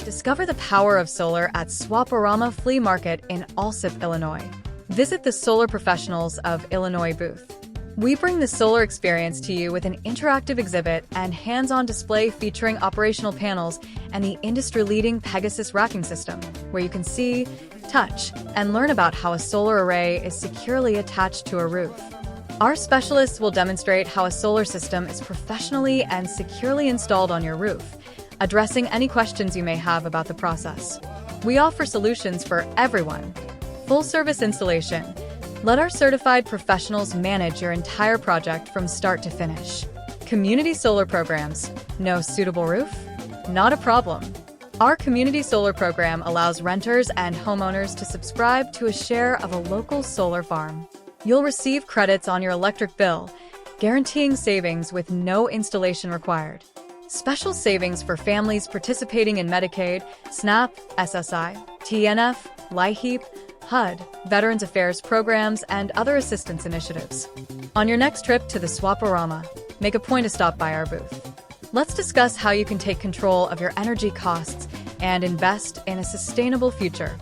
Discover the power of solar at Swap-O-Rama Flea Market in Alsip, Illinois. Visit the Solar Professionals of Illinois booth. We bring the solar experience to you with an interactive exhibit and hands-on display featuring operational panels and the industry-leading Pegasus racking system, where you can see, touch, and learn about how a solar array is securely attached to a roof. Our specialists will demonstrate how a solar system is professionally and securely installed on your roof, addressing any questions you may have about the process. We offer solutions for everyone. Full-service installation. Let our certified professionals manage your entire project from start to finish. Community solar programs. No suitable roof? Not a problem. Our community solar program allows renters and homeowners to subscribe to a share of a local solar farm. You'll receive credits on your electric bill, guaranteeing savings with no installation required. Special savings for families participating in Medicaid, SNAP, SSI, TANF, LIHEAP, HUD, Veterans Affairs programs, and other assistance initiatives. On your next trip to the Swap-O-Rama, make a point to stop by our booth. Let's discuss how you can take control of your energy costs and invest in a sustainable future.